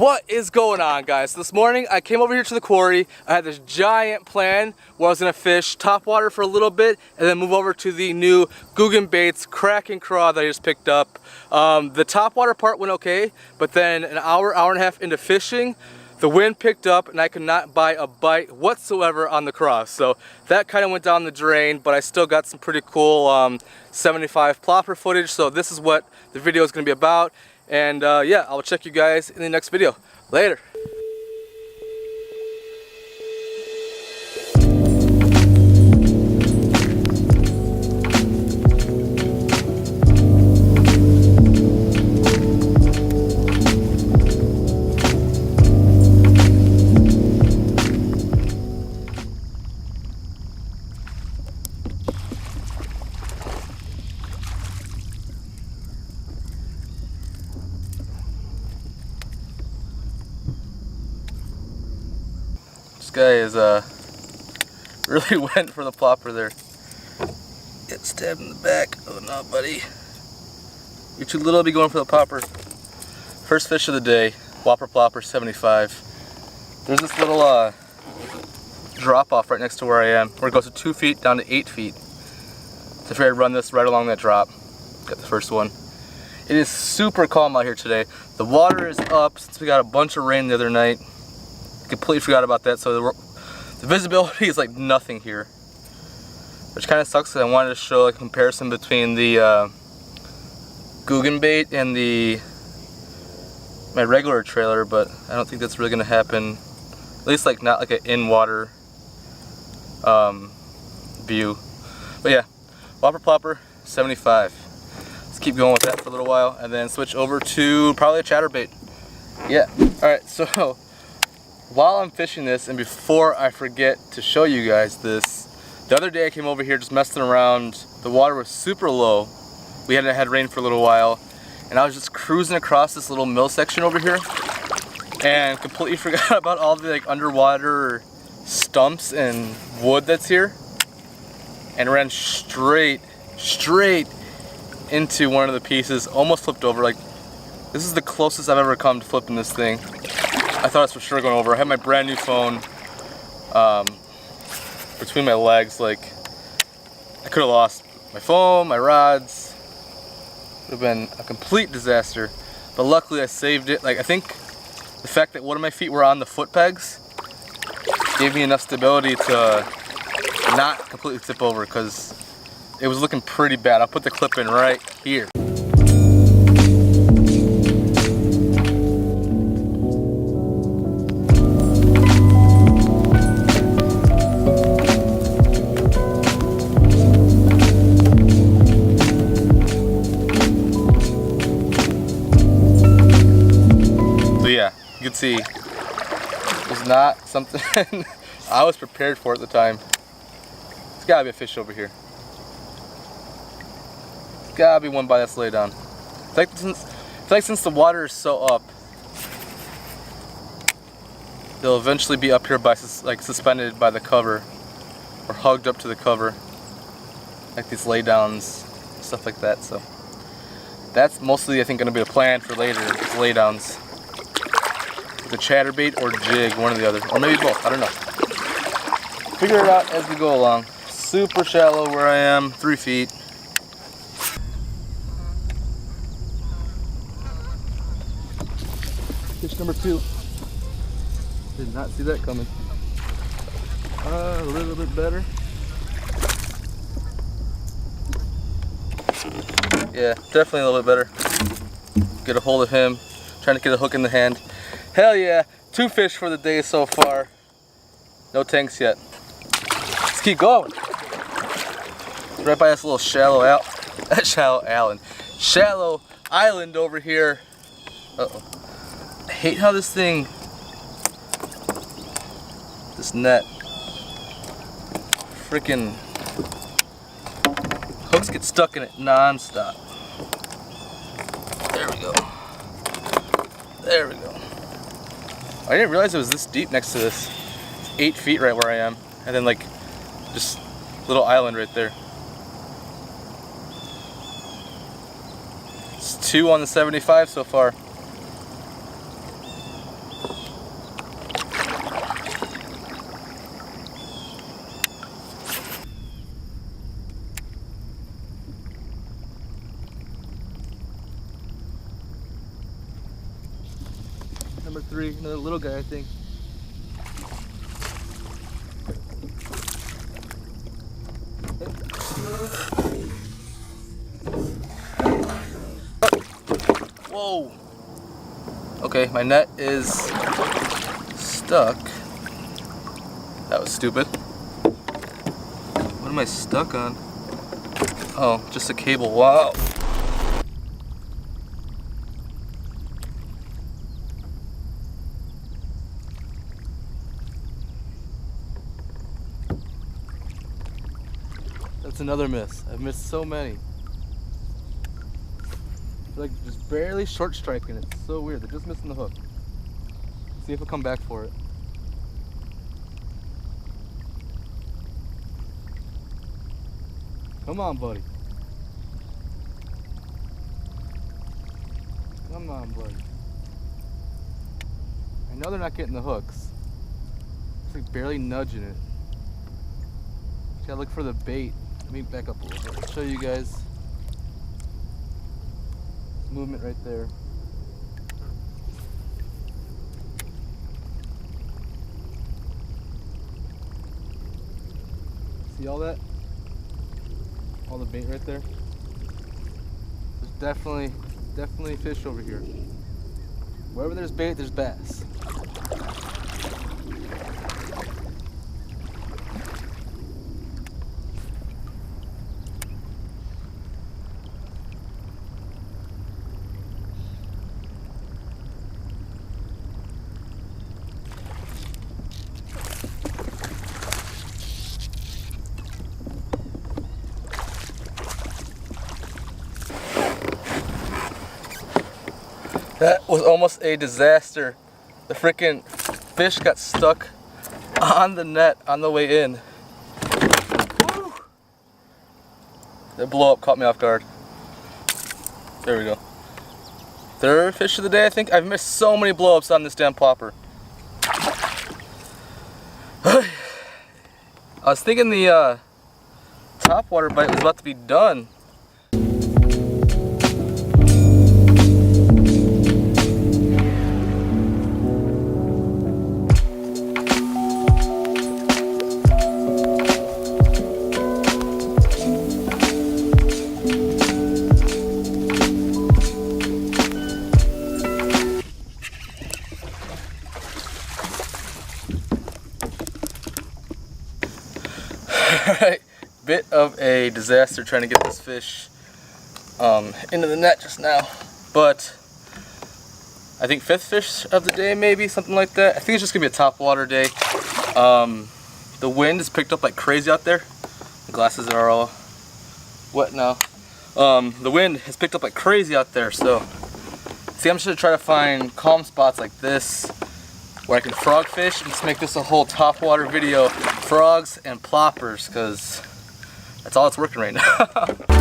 What is going on, guys? This morning I came over here to the quarry. I had this giant plan where I was gonna fish topwater for a little bit and then move over to the new Guggen Baits Kraken craw that I just picked up. The topwater part went okay, but then an hour and a half into fishing, the wind picked up and I could not buy a bite whatsoever on the craw. So that kind of went down the drain, but I still got some pretty cool 75 plopper footage. So this is what the video is gonna be about. And yeah, I'll check you guys in the next video. Later. This guy is really went for the plopper there. Get stabbed in the back. Oh no, buddy. You're too little to be going for the plopper. First fish of the day, Whopper Plopper 75. There's this little drop off right next to where I am, where it goes to 2 feet down to 8 feet. So I figured I'd run this right along that drop. Got the first one. It is super calm out here today. The water is up since we got a bunch of rain the other night. Completely forgot about that, so the visibility is like nothing here, which kind of sucks because I wanted to show a comparison between the Guggen bait and my regular trailer, but I don't think that's really gonna happen, at least like not like an in-water view. But yeah, Whopper Plopper 75. Let's keep going with that for a little while and then switch over to probably a chatterbait. Yeah, alright, so while I'm fishing this, and before I forget to show you guys this, the other day I came over here just messing around. The water was super low. We hadn't had rain for a little while, and I was just cruising across this little mill section over here and completely forgot about all the like underwater stumps and wood that's here, and ran straight into one of the pieces. Almost flipped over. Like, this is the closest I've ever come to flipping this thing. I thought it was for sure going over. I had my brand new phone between my legs. Like, I could have lost my phone, my rods. It would have been a complete disaster. But luckily I saved it. Like, I think the fact that one of my feet were on the foot pegs gave me enough stability to not completely tip over, because it was looking pretty bad. I'll put the clip in right here. You can see it was not something I was prepared for at the time. There's gotta be a fish over here. There's gotta be one by this lay down. It's like since the water is so up, they'll eventually be up here by like suspended by the cover or hugged up to the cover, like these lay downs, stuff like that. So that's mostly, I think, gonna be a plan for later, is lay downs. The chatterbait or jig, one or the other, or maybe both, I don't know. Figure it out as we go along. Super shallow where I am, 3 feet. Fish number 2. Did not see that coming. A little bit better. Yeah, definitely a little bit better. Get a hold of him, trying to get a hook in the hand. Hell yeah, 2 fish for the day so far. No tanks yet. Let's keep going. Right by this little shallow island over here. Uh-oh. I hate how this net, freaking hooks get stuck in it non-stop. There we go. There we go. I didn't realize it was this deep next to this. It's 8 feet right where I am. And then like, just little island right there. It's 2 on the 75 so far. Number 3, another little guy, I think. Whoa! Okay, my net is stuck. That was stupid. What am I stuck on? Oh, just a cable. Wow. That's another miss. I've missed so many. They're like just barely short striking it. It's so weird. They're just missing the hook. See if I'll come back for it. Come on, buddy. Come on, buddy. I know they're not getting the hooks. It's like barely nudging it. Just gotta look for the bait. Let me back up a little bit. I'll show you guys. Movement right there. See all that? All the bait right there? There's definitely fish over here. Wherever there's bait, there's bass. That was almost a disaster. The freaking fish got stuck on the net on the way in. Woo. The blow up caught me off guard. There we go. Third fish of the day, I think. I've missed so many blow ups on this damn plopper. I was thinking the topwater bite was about to be done. Alright, bit of a disaster trying to get this fish into the net just now, but I think 5th fish of the day, maybe something like that. I think it's just gonna be a topwater day. The wind has picked up like crazy out there. The glasses are all wet now. The wind has picked up like crazy out there, so see, I'm just gonna try to find calm spots like this where I can frog fish and just make this a whole topwater video. Frogs and ploppers, because that's all it's working right now.